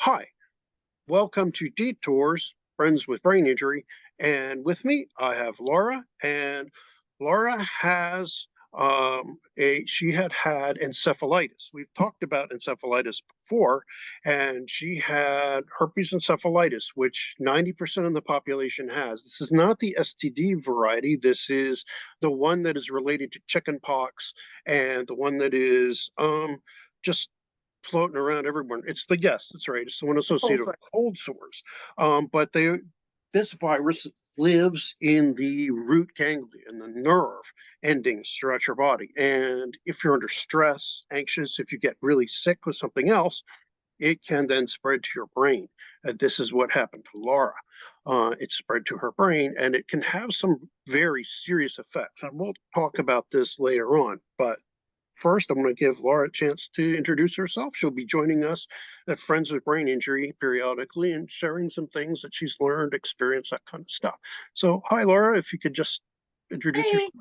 Hi, welcome to Detours, Friends with Brain Injury. And with me, I have Laura, and Laura has she had encephalitis. We've talked about encephalitis before, and she had herpes encephalitis, which 90% of the population has. This is not the STD variety. This is the one that is related to chicken-pox and the one that is just floating around everywhere. It's the yes, that's right. It's the one associated with cold sores. But this virus lives in the root ganglion, the nerve endings throughout your body. And if you're under stress, anxious, if you get really sick with something else, it can then spread to your brain. And this is what happened to Laura. It spread to her brain, and it can have some very serious effects. And we'll talk about this later on. But first, I'm going to give Laura a chance to introduce herself. She'll be joining us at Friends with Brain Injury periodically and sharing some things that she's learned, experienced, that kind of stuff. So, hi, Laura, if you could just introduce Hey, yourself.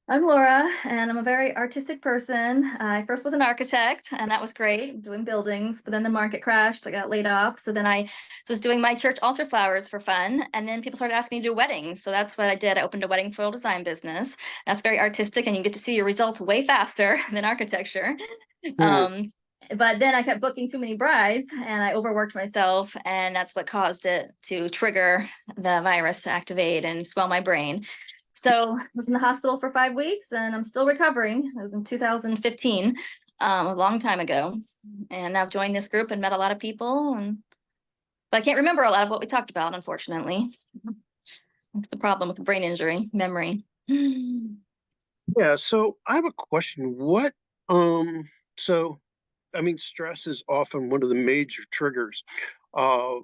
I'm Laura, and I'm a very artistic person. I first was an architect, and that was great, doing buildings, but then the market crashed. I got laid off. So then I was doing my church altar flowers for fun, and then people started asking me to do weddings. So that's what I did. I opened a wedding foil design business. That's very artistic, and you get to see your results way faster than architecture. Hmm. Um, but then I kept booking too many brides, and I overworked myself, and that's what caused it to trigger the virus to activate and swell my brain. So I was in the hospital for 5 weeks and I'm still recovering. It was in 2015, a long time ago. And I've joined this group and met a lot of people. But I can't remember a lot of what we talked about, unfortunately. That's the problem with brain injury, memory. Yeah, so I have a question. So, I mean, stress is often one of the major triggers of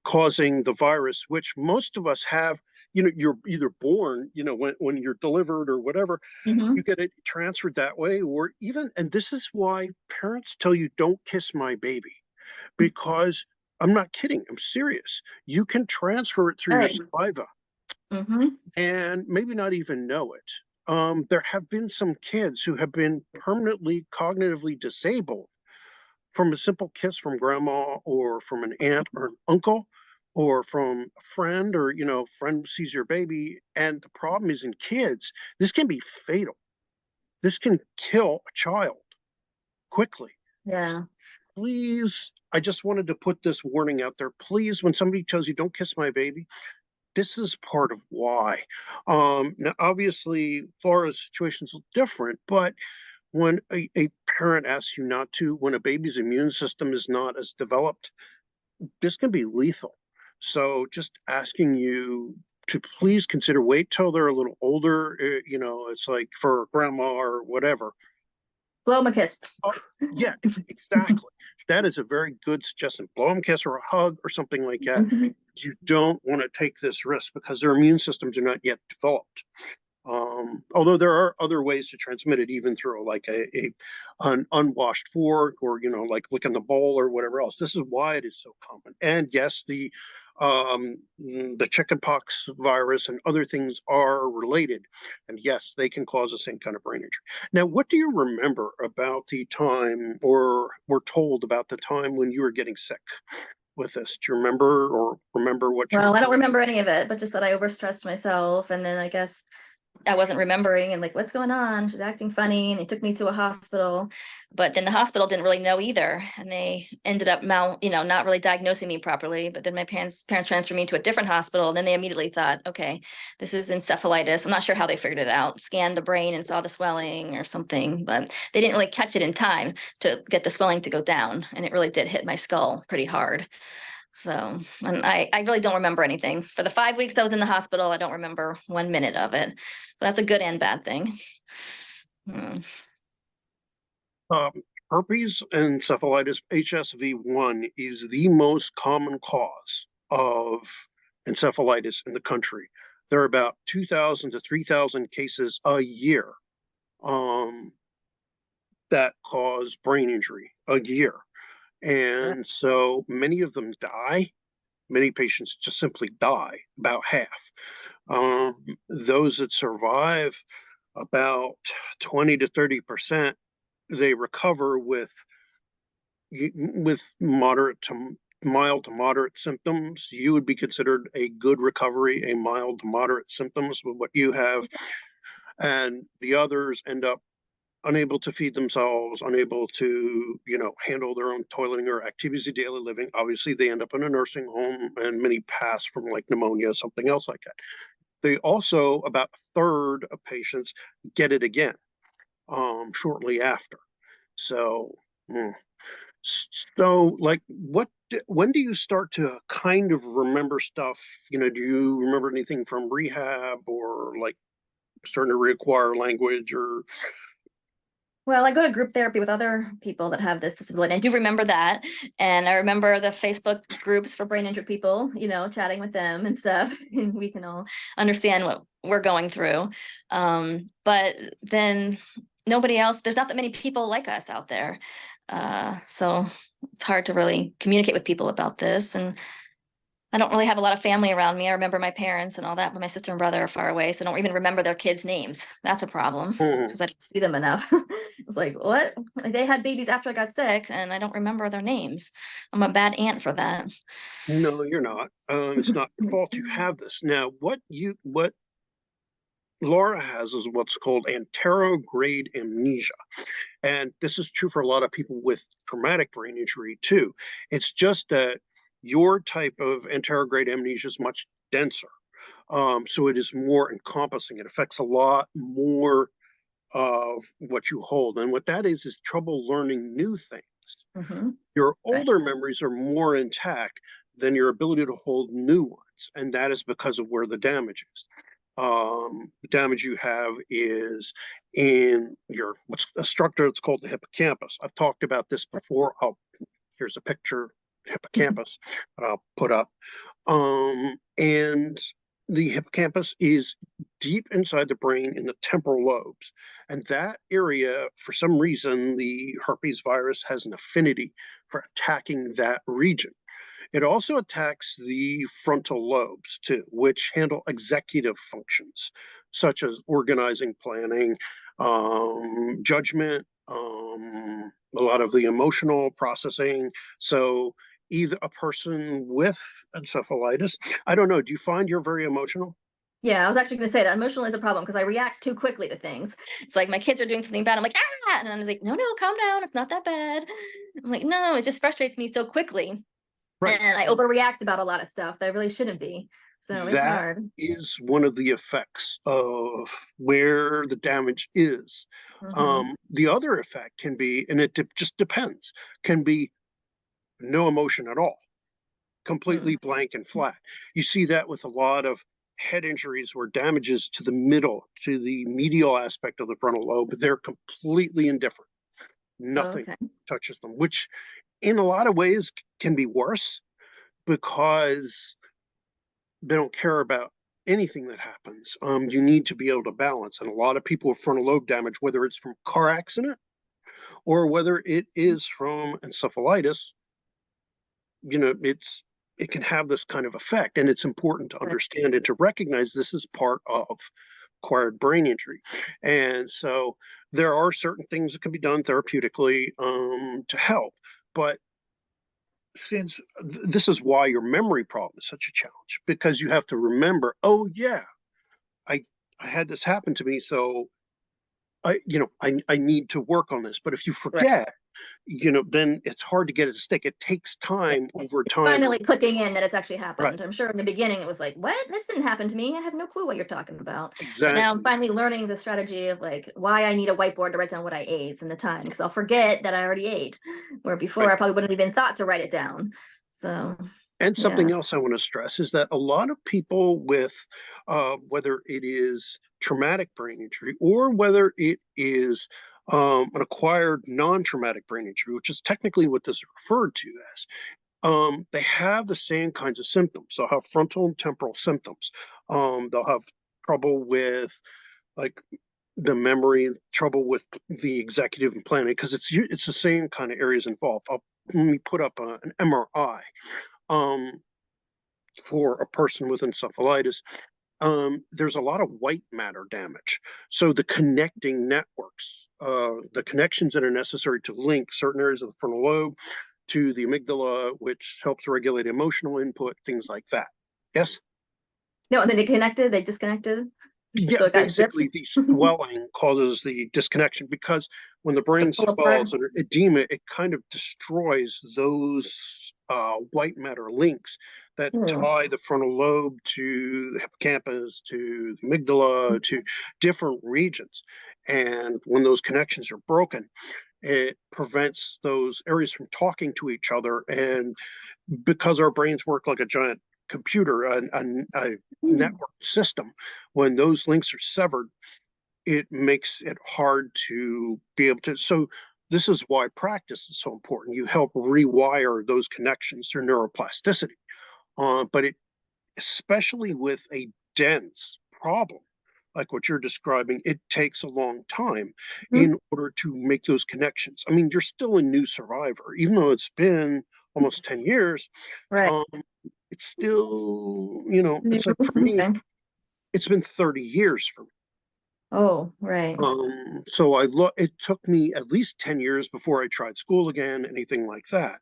causing the virus, which most of us have. You're either born, when you're delivered or whatever, Hmm. you get it transferred that way, or even, and this is why parents tell you don't kiss my baby, because I'm not kidding, I'm serious. You can transfer it through your Right. saliva Hmm. and maybe not even know it. There have been some kids who have been permanently cognitively disabled from a simple kiss from grandma or from an aunt or an uncle or from a friend, or friend sees your baby. And the problem is, in kids, this can be fatal. This can kill a child quickly. Yeah. Please, I just wanted to put this warning out there. Please, when somebody tells you don't kiss my baby, this is part of why. Now, obviously, Flora's situation is different, but when a parent asks you not to, when a baby's immune system is not as developed, this can be lethal. So just asking you to please consider, wait till they're a little older. It's like for grandma or whatever. Blow 'em a kiss. Oh, yeah, exactly. That is a very good suggestion. Blow them a kiss or a hug or something like that. Mhm. You don't want to take this risk because their immune systems are not yet developed. Although there are other ways to transmit it, even through like an unwashed fork, or like licking the bowl or whatever else. This is why it is so common. And yes, the chickenpox virus and other things are related, and yes, they can cause the same kind of brain injury. Now, what do you remember about the time, or were told about the time when you were getting sick with this? Do you remember, or remember what you were Well, I don't told? remember any of it, but just that I overstressed myself. And then I guess I wasn't remembering and like, what's going on? She's acting funny. And they took me to a hospital, but then the hospital didn't really know either. And they ended up not really diagnosing me properly. But then my parents transferred me to a different hospital. And then they immediately thought, okay, this is encephalitis. I'm not sure how they figured it out, scanned the brain and saw the swelling or something, but they didn't really catch it in time to get the swelling to go down. And it really did hit my skull pretty hard. So, and I really don't remember anything. For the 5 weeks I was in the hospital, I don't remember 1 minute of it. So that's a good and bad thing. Hmm. Um, Herpes encephalitis, HSV1, is the most common cause of encephalitis in the country. There are about 2,000 to 3,000 cases a year um, that cause brain injury a year. Yeah. And so many of them die. Many patients just simply die, about half. Those that survive, about 20 to 30%, they recover with with moderate to mild to moderate symptoms, you would be considered a good recovery. A mild to moderate symptoms with what you have, and the others end up unable to feed themselves, unable to, handle their own toileting or activities of daily living. Obviously, they end up in a nursing home, and many pass from like pneumonia, something else like that. They also, about a third of patients get it again shortly after. So, like, when do you start to kind of remember stuff? Do you remember anything from rehab, or like starting to reacquire language, or Well, I go to group therapy with other people that have this disability. I do remember that. And I remember the Facebook groups for brain injured people, chatting with them and stuff. And we can all understand what we're going through. But then nobody else, there's not that many people like us out there. So it's hard to really communicate with people about this. And I don't really have a lot of family around me. I remember my parents and all that, but my sister and brother are far away, so I don't even remember their kids' names. That's a problem Mhm. because I don't see them enough. It's like, what? Like, they had babies after I got sick, and I don't remember their names. I'm a bad aunt for that. No, you're not. It's not your fault you have this. Now, what Laura has is what's called anterograde amnesia. And this is true for a lot of people with traumatic brain injury too. It's just that your type of anterograde amnesia is much denser. So it is more encompassing. It affects a lot more of what you hold. And what that is trouble learning new things. Hmm. Your Right. older memories are more intact than your ability to hold new ones. And that is because of where the damage is. The damage you have is in your what's a structure that's called the hippocampus. I've talked about this before. Here's a picture hippocampus that I'll put up. And the hippocampus is deep inside the brain in the temporal lobes. And that area, for some reason, the herpes virus has an affinity for attacking that region. It also attacks the frontal lobes too, which handle executive functions such as organizing, planning, judgment, a lot of the emotional processing. So, either a person with encephalitis, I don't know, do you find you're very emotional? Yeah, I was actually going to say that emotional is a problem because I react too quickly to things. It's like my kids are doing something bad. I'm like, ah, and I was like, no, no, calm down. It's not that bad. I'm like, no, it just frustrates me so quickly. Right. And I overreact about a lot of stuff that I really shouldn't be. So it's That hard. is one of the effects of where the damage is. Hmm. The other effect can be, and just depends, can be no emotion at all, Mm. completely blank and flat. You see that with a lot of head injuries where damages to the middle, to the medial aspect of the frontal lobe, they're completely indifferent. Nothing Okay. touches them, which in a lot of ways can be worse because they don't care about anything that happens. You need to be able to balance. And a lot of people with frontal lobe damage, whether it's from car accident or whether it is from encephalitis, it can have this kind of effect. And it's important to Right. understand and to recognize this is part of acquired brain injury. And so there are certain things that can be done therapeutically to help. But since this is why your memory problem is such a challenge, because you have to remember, oh yeah, I I had this happen to me, so I need to work on this. But if you Right. forget, then it's hard to get it to stick. It takes Yeah. time over It's time. finally clicking in that it's actually Right, happened. I'm sure in the beginning it was like, what? This didn't happen to me. I have no clue what you're talking about. But now I'm exactly. finally learning the strategy of like why I need a whiteboard to write down what I ate and the time because I'll forget that I already ate. Where before Right. I probably wouldn't have even thought to write it down. So And yeah. something else I want to stress is that a lot of people with, whether it is traumatic brain injury or whether it is an acquired non-traumatic brain injury, which is technically what this is referred to as, they have the same kinds of symptoms. They'll have frontal and temporal symptoms. They'll have trouble with like the memory, trouble with the executive and planning, because it's the same kind of areas involved. Let me put up an MRI um, for a person with encephalitis. there's a lot of white matter damage. So the connecting networks, the connections that are necessary to link certain areas of the frontal lobe to the amygdala, which helps regulate emotional input, things like that. Yes? No, and then they connected, they disconnected. Yeah, So it got zipped. basically the swelling causes the disconnection because when the brain Like pull apart. swells under edema, it kind of destroys those white matter links that Ooh. tie the frontal lobe to the hippocampus, to the amygdala, to different regions. And when those connections are broken, it prevents those areas from talking to each other. And because our brains work like a giant computer, a Hmm. network system, when those links are severed, it makes it hard to be able to. So, this is why practice is so important. You help rewire those connections through neuroplasticity. But it, especially with a dense problem like what you're describing, it takes a long time Hmm. in order to make those connections. I mean, you're still a new survivor, even though it's been almost 10 years. Right. Um, it's still, New. it's like for me, Okay. it's been 30 years for me. Oh, right. So it took me at least 10 years before I tried school again, anything like that.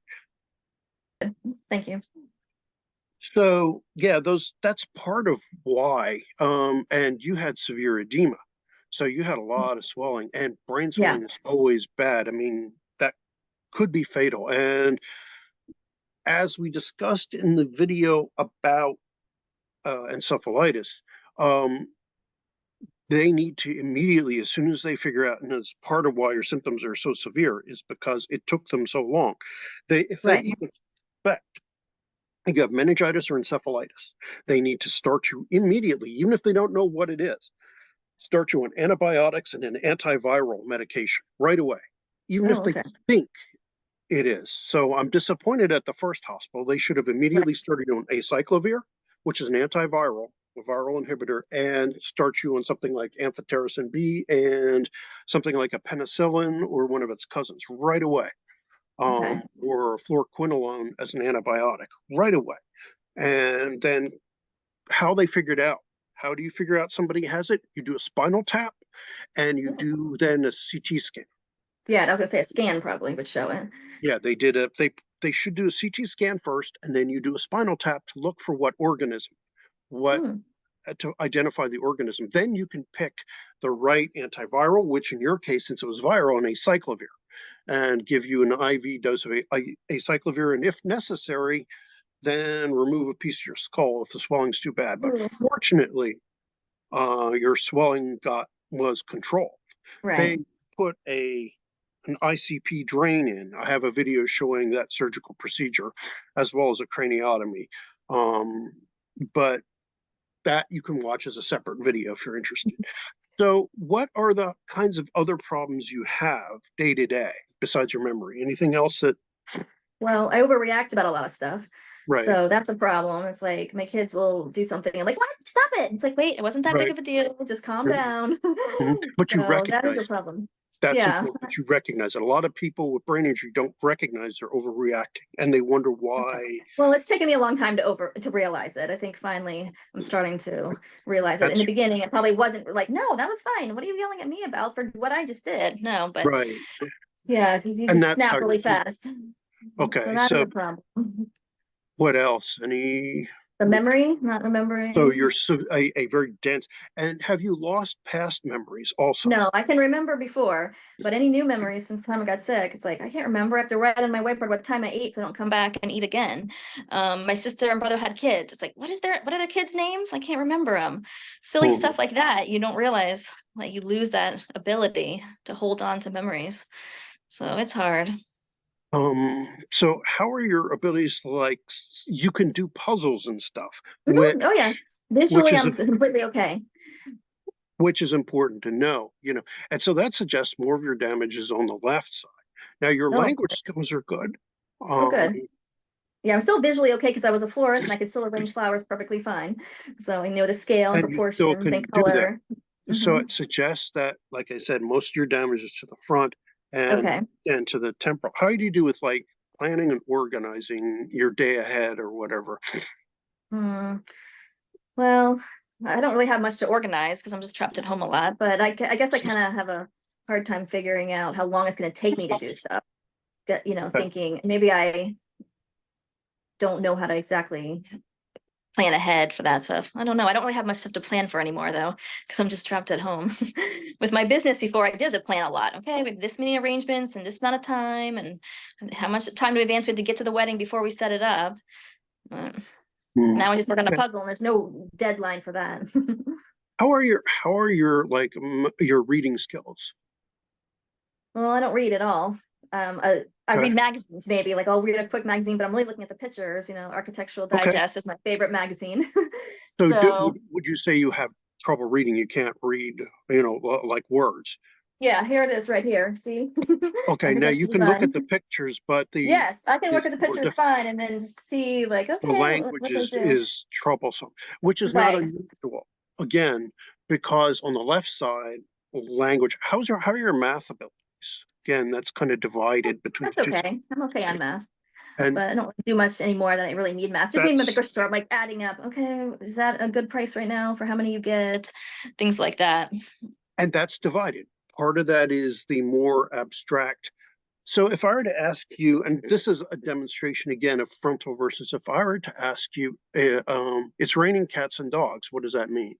Thank you. So yeah, that's part of why. And you had severe edema. So you had a lot of swelling, and brain Yeah. swelling is always bad. I mean, that could be fatal. And as we discussed in the video about encephalitis, um, they need to immediately, as soon as they figure out, and it's part of why your symptoms are so severe, is because it took them so long. If they Right. even suspect you have meningitis or encephalitis, they need to start you immediately, even if they don't know what it is, start you on antibiotics and an antiviral medication right away, even if Oh, they okay. think it is. So I'm disappointed at the first hospital. They should have Right. immediately started you on acyclovir, which is an antiviral, a viral inhibitor, and start you on something like amphotericin B and something like a penicillin or one of its cousins right away, Okay. or fluoroquinolone as an antibiotic right away. And then how they figured out. How do you figure out somebody has it? You do a spinal tap and you do then a CT scan. Yeah, and I was gonna say a scan probably would show it. Yeah, they should do a CT scan first and then you do a spinal tap to look for what organism, what Hmm. to identify the organism. Then you can pick the right antiviral, which in your case, since it was viral, an acyclovir, and give you an IV dose of acyclovir, and if necessary, then remove a piece of your skull if the swelling's too bad. But Ooh. fortunately, your swelling was controlled. Right. They put an ICP drain in. I have a video showing that surgical procedure as well as a craniotomy. Um, but that you can watch as a separate video if you're interested. So, what are the kinds of other problems you have day to day besides your memory? Anything else that, Well, I overreact about a lot of stuff. right, So that's a problem. It's like my kids will do something. I'm like, what? Stop it. It's like, wait, it wasn't that big right? of a deal. Just calm Mhm. down. But you So that is a recognize problem. that's Yeah. important that you recognize it. A lot of people with brain injury don't recognize they're overreacting and they wonder why. Well, it's taken me a long time to realize it. I think finally I'm starting to realize it. In the That's beginning, it probably wasn't like, no, that was fine. What are you yelling at me about for what I just did? No, but right. yeah, because you And just that's how snap you're really fast. So okay. that is So a problem. what else? Any The memory, not so remembering. you're a very dense, and have you lost past memories also? No, I can remember before, but any new memories since the time I got sick, it's like I can't remember. I have to write on my whiteboard what time I ate so I don't come back and eat again. My sister and brother had kids. It's like, what are their kids' names? I can't remember them. Silly Hmm. stuff like that. You don't realize like you lose that ability to hold on to memories. So it's hard. So how are your abilities like you can do puzzles and stuff, Mhm. Oh yeah. which Visually, is I'm completely okay. which is important to know, and so that suggests more of your damage is on the left side. Now your Oh, language skills are good. oh, Um, good. Yeah, I'm still visually okay because I was a florist and I could still arrange flowers perfectly fine. So I know the scale and and you still proportions can and do that. color. So Hmm. it suggests that, like I said, most of your damage is to the front and Okay. to the temporal. How do you do with like planning and organizing your day ahead or whatever? Hmm. Well. I don't really have much to organize because I'm just trapped at home a lot, but I guess I kind of have a hard time figuring out how long it's going to take me to do stuff. Thinking maybe I don't know how to exactly plan ahead for that stuff. I don't know. I don't really have much stuff to plan for anymore though, because I'm just trapped at home. With my business before, I did to plan a lot. Okay, we have this many arrangements and this amount of time, and how much time to advance we had to get to the wedding before we set it up. But now I just work on a puzzle, and there's no deadline for that. How are your like your reading skills? Well, I don't read at all. I Okay. read magazines, maybe like I'll read a quick magazine, but I'm really looking at the pictures. Architectural Okay. Digest is my favorite magazine. So So would you say you have trouble reading? You can't read, like words. yeah, here it is right here. See, Okay, now you architectural can look at the design. pictures, but Yes, I can the look at the more pictures fine and then see like, the okay, language what they do. is troublesome, which is not Right. unusual. Again, because on the left side, language. How are your math abilities? Again, that's kind of divided between That's the two. okay. I'm okay on math, And but I don't really do much anymore than I really need math. Just mean with the that's grocery store, I'm like adding up. Okay, is that a good price right now for how many you get? Things like that. and that's divided. Part of that is the more abstract. So if I were to ask you, and this is a demonstration again of frontal versus, if I were to ask you, it's raining cats and dogs, what does that mean?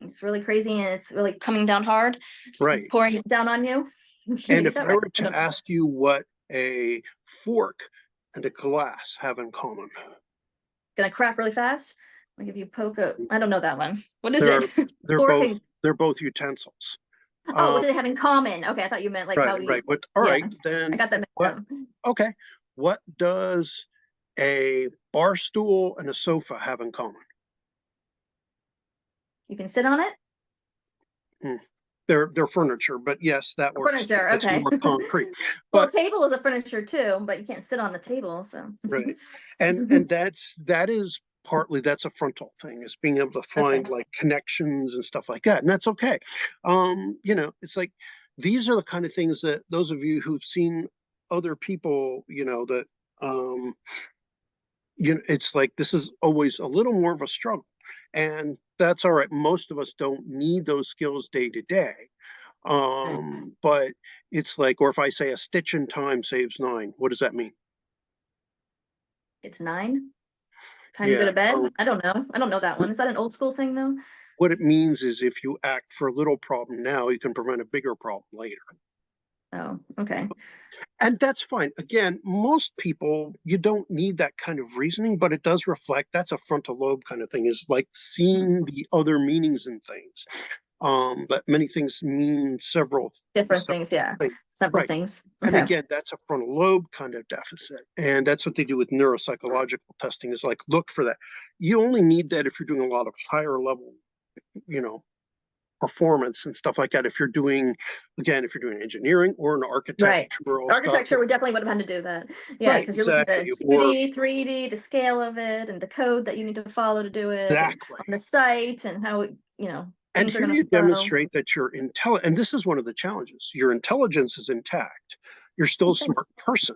It's really crazy and it's really coming down hard, Right. pouring down on you. Did I And get if that I right? were I to don't know. ask you what a fork and a glass have in common, Gonna crack really fast. Like if you poke a, I don't know that one. What is it? they're they're both Forking. they're both utensils. Oh, what Um, do they have in common? Okay, I thought you meant like right, how we. right. But all Yeah, right, I then got that mixed what? up. Okay, what does a bar stool and a sofa have in common? You can sit on it. Hmm. They're furniture, but yes, that works. Furniture. That's Okay. more concrete. Well, a But table is a furniture too, but you can't sit on the table. So. right, and that is partly that's a frontal thing, is being able to Okay. find like connections and stuff like that, and that's okay. It's like these are the kind of things that those of you who've seen other people, that it's like this is always a little more of a struggle, and that's all right. Most of us don't need those skills day to day. Right. But it's like, or if I say a stitch in time saves nine, what does that mean? It's 9. Time to go Yeah. to bed. I don't know. I don't know that one. Is that an old school thing though? What it means is if you act for a little problem now, you can prevent a bigger problem later. Oh, okay. And that's fine. Again, most people, you don't need that kind of reasoning, but it does reflect that's a frontal lobe kind of thing, is like seeing the other meanings in things. But many things mean Different several things. Yeah. things. Several Right. things. And Okay. again, that's a frontal lobe kind of deficit. And that's what they do with neuropsychological testing, is like look for that. You only need that if you're doing a lot of higher level, you know, performance and stuff like that. If you're doing engineering or an Right. architectural stuff. Architecture, we definitely would have had to do that. Yeah, Right, because you're looking at exactly. the Or 2D, 3D, the scale of it, and the code that you need to follow to do it, and exactly. on the site, and how And things are here going you to flow. demonstrate that you're intelligent. And this is one of the challenges. Your intelligence is intact. You're still Oh, a smart thanks. person,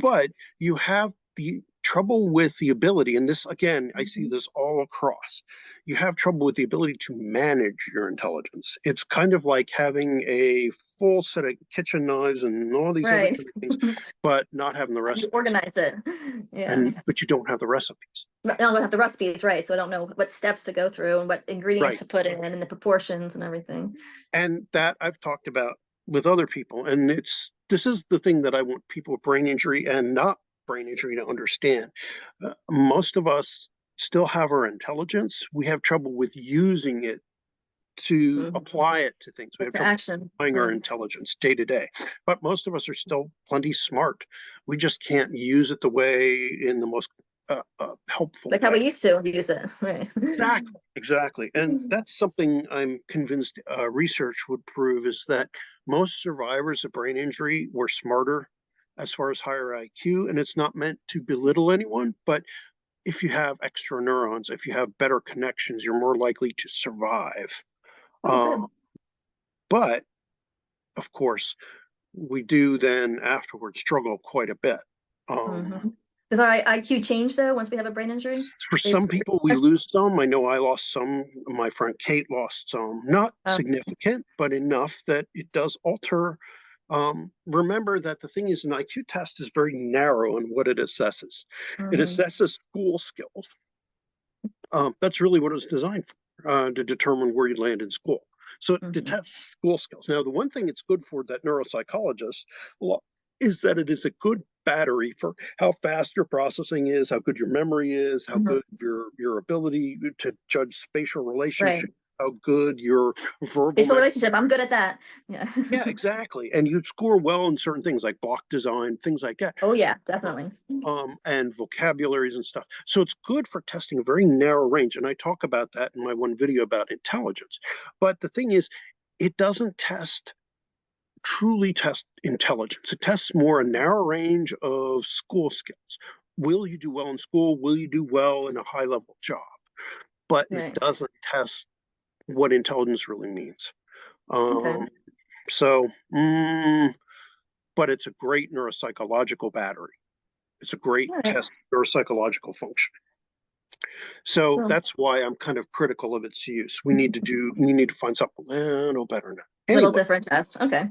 but you have the trouble with the ability. And this, again, I see Mhm. this all across. You have trouble with the ability to manage your intelligence. It's kind of like having a full set of kitchen knives and all these other Right. kind of things, but not having the How do you recipes. organize it? Yeah. But you don't have the recipes. I don't have the recipes, right? So I don't know what steps to go through and what ingredients Right. to put in and the proportions and everything. And that I've talked about with other people. And this is the thing that I want people with brain injury and not brain injury to understand. Most of us still have our intelligence. We have trouble with using it to Mhm. apply it to things. We Put have to trouble action. applying our Right. intelligence day to day. But most of us are still plenty smart. We just can't use it the way in the most helpful Like how way. we used to use it. Right. Exactly, exactly. And that's something I'm convinced research would prove, is that most survivors of brain injury were smarter as far as higher IQ. And it's not meant to belittle anyone, but if you have extra neurons, if you have better connections, you're more likely to survive. Oh, Uh, good. but of course, we do then afterwards struggle quite a bit. Um, Hmm. Does our IQ change though once we have a brain injury? For some people, we lose some. I know I lost some. My friend Kate lost some. Not significant, but enough that it does alter. Remember that the thing is, an IQ test is very narrow in what it assesses. It assesses school skills. That's really what it was designed for, to determine where you land in school. So it detests school skills. Now, the one thing it's good for that neuropsychologists is that it is a good battery for how fast your processing is, how good your memory is, how good your ability to judge spatial relationships, how good your verbal spatial relationship. I'm good at that. Yeah. Yeah, exactly. And you score well in certain things like block design, things like that. Oh yeah, definitely. And vocabularies and stuff. So it's good for testing a very narrow range. And I talk about that in my one video about intelligence. But the thing is, it doesn't truly test intelligence. It tests more a narrow range of school skills. Will you do well in school? Will you do well in a high level job? But it doesn't test what intelligence really means. So, but it's a great neuropsychological battery. It's a great test of neuropsychological function. So that's why I'm kind of critical of its use. We need to find something a little better now. Anyway, little different test. Okay.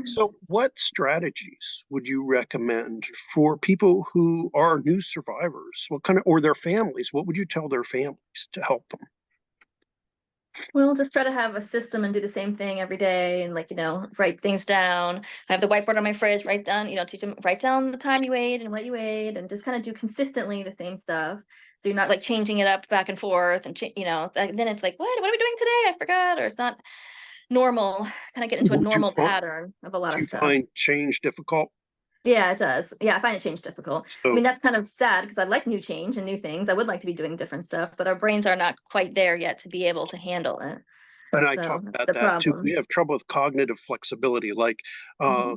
So what strategies would you recommend for people who are new survivors? What kind of, or their families? What would you tell their families to help them? We'll just try to have a system and do the same thing every day, and write things down. I have the whiteboard on my fridge. Write down, teach them, write down the time you ate and what you ate, and just kind of do consistently the same stuff. So you're not like changing it up back and forth, and then it's like, what are we doing today? I forgot, or it's not normal. Kind of get into a normal pattern of a lot of stuff. Do you find change difficult? Yeah, it does. Yeah, I find it change difficult. I mean, that's kind of sad because I like new change and new things. I would like to be doing different stuff, but our brains are not quite there yet to be able to handle it. And I talk about that too. We have trouble with cognitive flexibility, like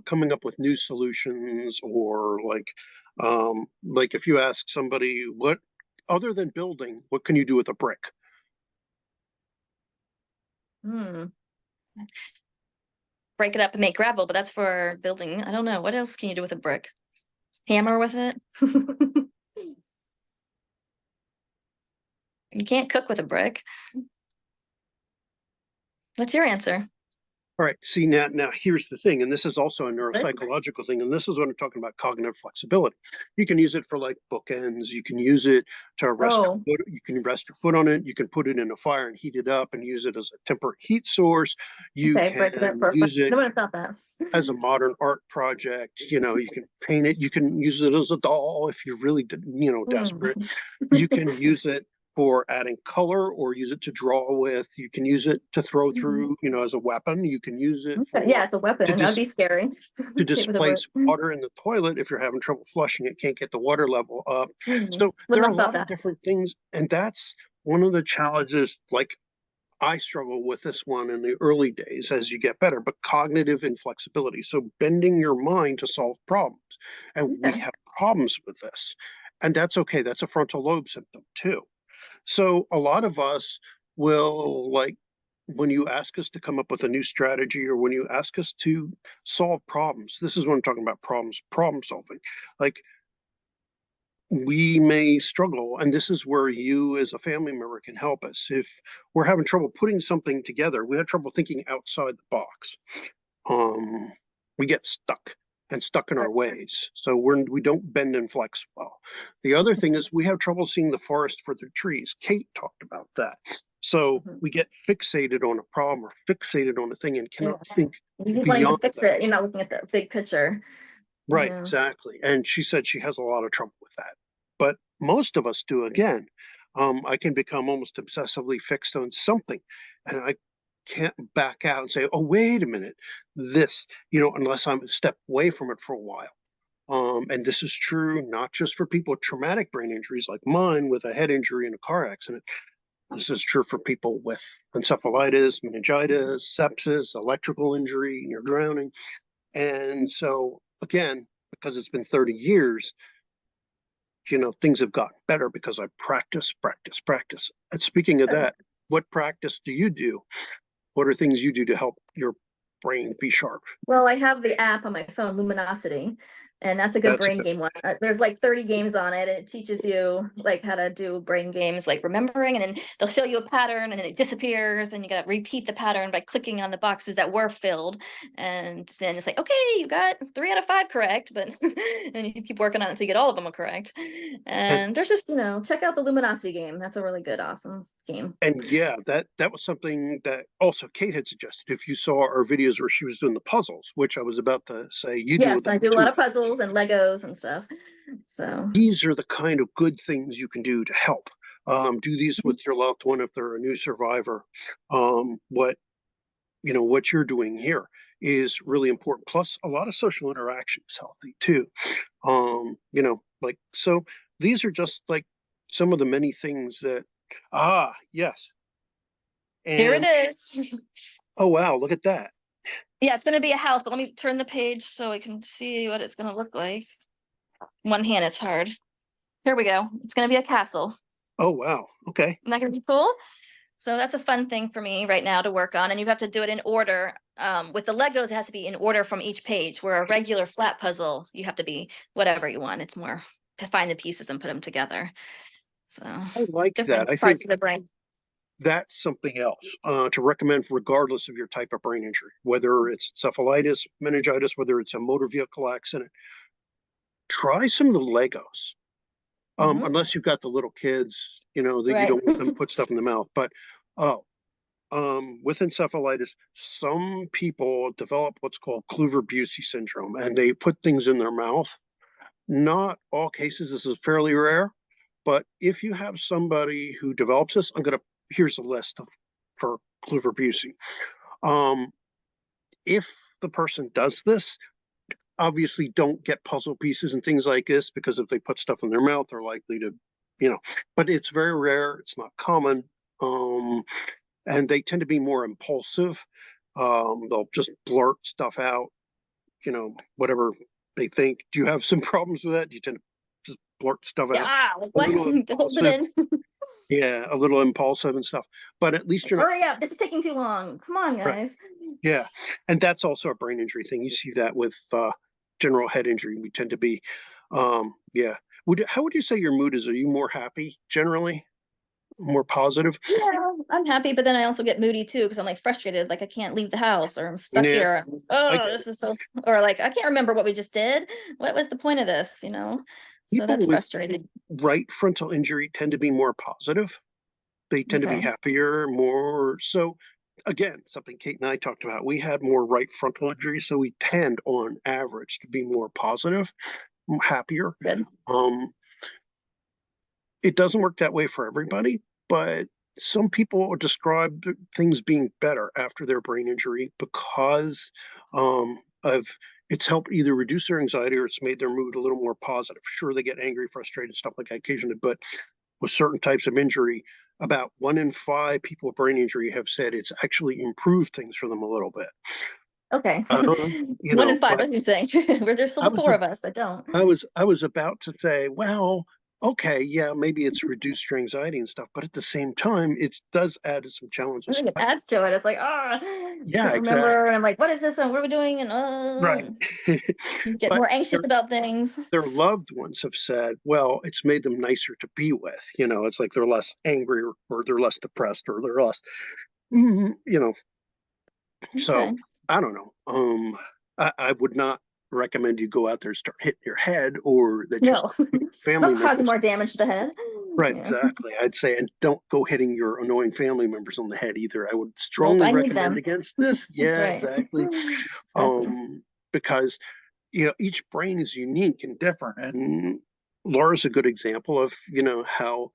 coming up with new solutions, or like if you ask somebody, what other than building, what can you do with a brick? Break it up and make gravel, but that's for building. I don't know. What else can you do with a brick? Hammer with it? You can't cook with a brick. What's your answer? All right. See, now here's the thing, and this is also a neuropsychological thing, and this is what I'm talking about, cognitive flexibility. You can use it for like bookends. You can use it to rest your foot. You can rest your foot on it. You can put it in a fire and heat it up and use it as a temporary heat source. You can use it as a modern art project. You can paint it. You can use it as a doll if you're really, desperate. You can use it for adding color, or use it to draw with. You can use it to throw through, as a weapon. You can use it for, as a weapon. That'd be scary. To displace water in the toilet if you're having trouble flushing it, can't get the water level up. So there are a lot of different things, and that's one of the challenges. Like, I struggle with this one in the early days as you get better, but cognitive inflexibility. So bending your mind to solve problems. And we have problems with this. And that's okay. That's a frontal lobe symptom too. So a lot of us will, like, when you ask us to come up with a new strategy, or when you ask us to solve problems, this is what I'm talking about, problem solving. Like, we may struggle, and this is where you as a family member can help us. If we're having trouble putting something together, we have trouble thinking outside the box. We get stuck in our ways. So we don't bend and flex well. The other thing is we have trouble seeing the forest for the trees. Kate talked about that. So we get fixated on a problem, or fixated on a thing, and cannot think beyond to fix it. You're not looking at the big picture. Right, exactly. And she said she has a lot of trouble with that. But most of us do. Again, I can become almost obsessively fixed on something, and I can't back out and say, oh, wait a minute, this, unless I'm a step away from it for a while. And this is true not just for people with traumatic brain injuries like mine, with a head injury in a car accident. This is true for people with encephalitis, meningitis, sepsis, electrical injury, you're drowning. And so, again, because it's been 30 years, things have gotten better because I practice. And speaking of that, what practice do you do? What are things you do to help your brain be sharp? Well, I have the app on my phone, Luminosity, And that's a good That's a brain good, game one. There's like 30 games on it. It teaches you like how to do brain games, like remembering, and then they'll show you a pattern and then it disappears. And you got to repeat the pattern by clicking on the boxes that were filled. And then it's like, okay, you got 3 out of 5 correct, but and you keep working on it until you get all of them correct. and And there's just, check out the Luminosity game. That's a really good, awesome game. yeah, that was something that also Kate had suggested. If you saw our videos where she was doing the puzzles, which I was about to say, you do Yes, I them do a lot too. of puzzles and Legos and stuff. So, These are the kind of good things you can do to help. Do these with your loved one if they're a new survivor. What what you're doing here is really important. Plus, a lot of social interaction is healthy too. Like so. These are just like some of the many things that. Ah, yes. here it And is. oh wow, look at that. Yeah, it's going to be a house, but let me turn the page so I can see what it's going to look like. One hand, it's hard. Here we go. It's going to be a castle. Oh wow. Okay. Isn't that going to be cool? So that's a fun thing for me right now to work on. And you have to do it in order. With the Legos, it has to be in order from each page, where a regular flat puzzle, you have to be whatever you want. It's more to find the pieces and put them together. So I like that. different I think parts of the brain. that's something else to recommend regardless of your type of brain injury, whether it's encephalitis, meningitis, whether it's a motor vehicle accident. Try some of the Legos. Mhm. Unless you've got the little kids, that you Right. don't want them to put stuff in the mouth. But oh, with encephalitis, some people develop what's called Kluver-Bucy syndrome, and they put things in their mouth. Not all cases, this is fairly rare, but if you have somebody who develops this, here's a list for Kluver-Bucy. Um, if the person does this, obviously don't get puzzle pieces and things like this, because if they put stuff in their mouth, they're likely to, but it's very rare. It's not common. Um, and they tend to be more impulsive. They'll just blurt stuff out, whatever they think. Do you have some problems with that? Do you tend to just blurt stuff out? Yeah, like A what? little Hold it impulsive. in. Yeah, a little impulsive and stuff. But at least you're not, Hurry up. This is taking too long. Come on, right. guys. Yeah. And that's also a brain injury thing. You see that with general head injury. We tend to be, yeah. How would you say your mood is? Are you more happy generally? More positive? Yeah, I'm happy, but then I also get moody too because I'm like frustrated, like I can't leave the house or I'm stuck Yeah, here. I Oh, get this it. is so, or like I can't remember what we just did. What was the point of this? So People that's with frustrating. right frontal injury tend to be more positive. They tend to be Okay, happier, more so. Again, something Kate and I talked about. We had more right frontal injury, so we tend, on average, to be more positive, happier. good. Um, it doesn't work that way for everybody, but some people describe things being better after their brain injury because of it's helped either reduce their anxiety or it's made their mood a little more positive. Sure, they get angry, frustrated, stuff like that occasionally, but with certain types of injury, about 1 in 5 people with brain injury have said it's actually improved things for them a little bit. Okay. You One in know, five, but what are you saying? Where there's still I the was four of us that don't. I was about to say, well, okay, yeah, maybe it's reduced your anxiety and stuff, but at the same time, it does add some I challenges. think it adds to it. It's like, Yeah, can't remember. exactly. And I'm like, what is this? And what are we doing? And Right. you get But more anxious about things. their loved ones have said, well, it's made them nicer to be with. It's like they're less angry or they're less depressed or they're less, mm, you know. So Okay. I don't know. I would not recommend you go out there and start hitting your head or that you No, start hitting family not causing members. more damage to the head. Right, Yeah. exactly. I'd say, and don't go hitting your annoying family members on the head either. I would Nope, strongly I need recommend them. against this. Yeah, Right. exactly. Exactly. Because each brain is unique and different, and Laura's a good example of how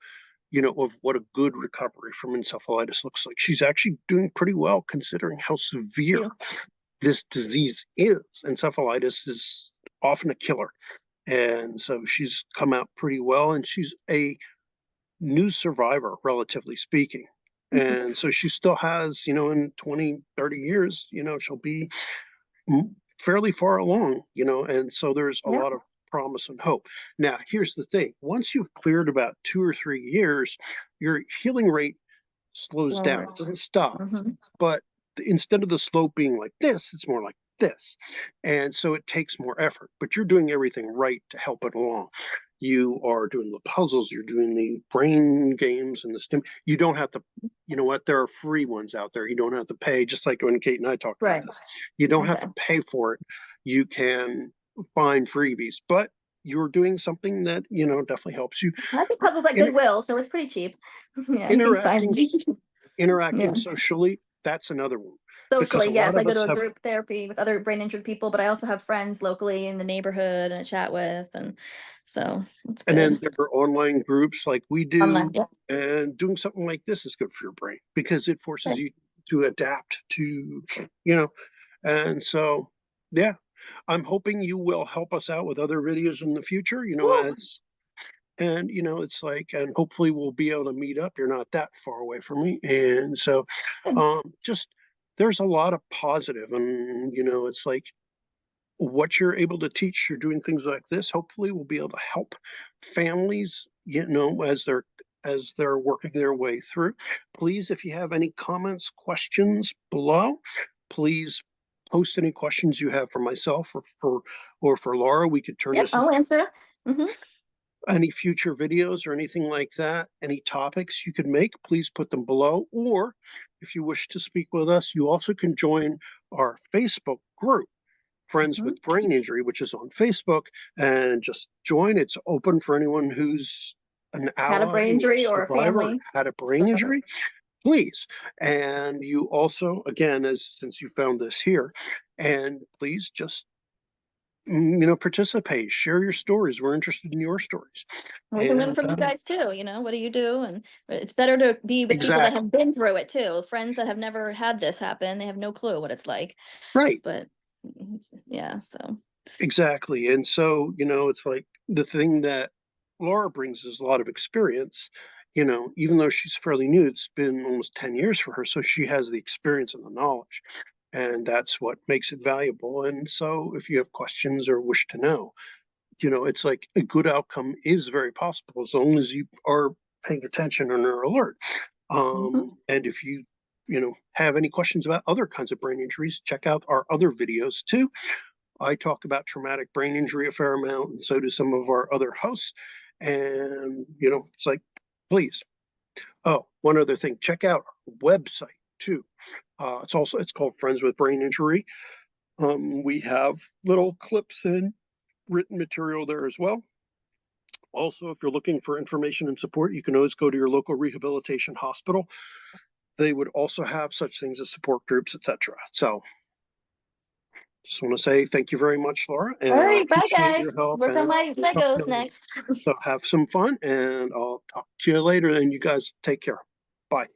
of what a good recovery from encephalitis looks like. She's actually doing pretty well considering how severe You. this disease is. Encephalitis is often a killer, and so she's come out pretty well, and she's a new survivor, relatively speaking. And so she still has, in 20, 30 years, she'll be fairly far along, and so there's a Yeah. lot of promise and hope. Now, here's the thing. Once you've cleared about 2 or 3 years, your healing rate slows down. Lower. It doesn't stop, Mhm. but instead of the slope being like this, it's more like this. And so it takes more effort, but you're doing everything right to help it along. You are doing the puzzles, you're doing the brain games and the stim. You don't have to, you know what? There are free ones out there. You don't have to pay, just like when Kate and I talked about Right. this. You don't have Okay. to pay for it. You can find freebies, but you're doing something that, you know, definitely helps you. I think puzzles like In, Goodwill, so it's pretty cheap. Yeah, you can find. interacting Yeah. interacting socially, that's another one. Because Socially, a yes, lot I of go us to a have, group therapy with other brain injured people, but I also have friends locally in the neighborhood and I chat with, and so it's and then good. there are online groups like we I'm like, do, yeah, and doing something like this is good for your brain because it forces good. you to adapt to, you know, and so, yeah, I'm hoping you will help us out with other videos in the future, you know, Woo, as, and, you know, it's like, and hopefully we'll be able to meet up. You're not that far away from me. And so, good. just, there's a lot of positive and, you know, it's like, what you're able to teach, you're doing things like this, hopefully we'll be able to help families, you know, as they're working their way through. Please, if you have any comments, questions below, please post any questions you have for myself or for Laura. We could turn Yep, this I'll into answer. Hmm. any future videos or anything like that. Any topics you could make, please put them below. Or if you wish to speak with us, you also can join our Facebook group, Friends Hmm. with Brain Injury, which is on Facebook, and just join. It's open for anyone who's an Had a ally brain or a injury or a survivor or family. had a brain So, injury, please. And you also, again, as since you found this here, and please just, you know, participate, share your stories. We're interested in your stories. we can learn And from you guys too. What do you do? And it's better to be with people that exactly, have been through it too. Friends that have never had this happen, they have no clue what it's like. right. But yeah, so Exactly. And so, you know, it's like the thing that Laura brings is a lot of experience. You know, even though she's fairly new, it's been almost 10 years for her. So she has the experience and the knowledge. And that's what makes it valuable. And so if you have questions or wish to know, you know, it's like a good outcome is very possible as long as you are paying attention and are alert. mhm. And if you, you know, have any questions about other kinds of brain injuries, check out our other videos too. I talk about traumatic brain injury a fair amount, and so do some of our other hosts. And, you know, it's like, please. Oh, one other thing, check out our website too. It's called Friends with Brain Injury. We have little clips and written material there as well. Also, if you're looking for information and support, you can always go to your local rehabilitation hospital. They would also have such things as support groups, etc. So just want to say thank you very much, Laura, All and I right, bye appreciate your guys. help Work on and my Legos next. so have some fun and I'll talk to you later and you guys take care. Bye.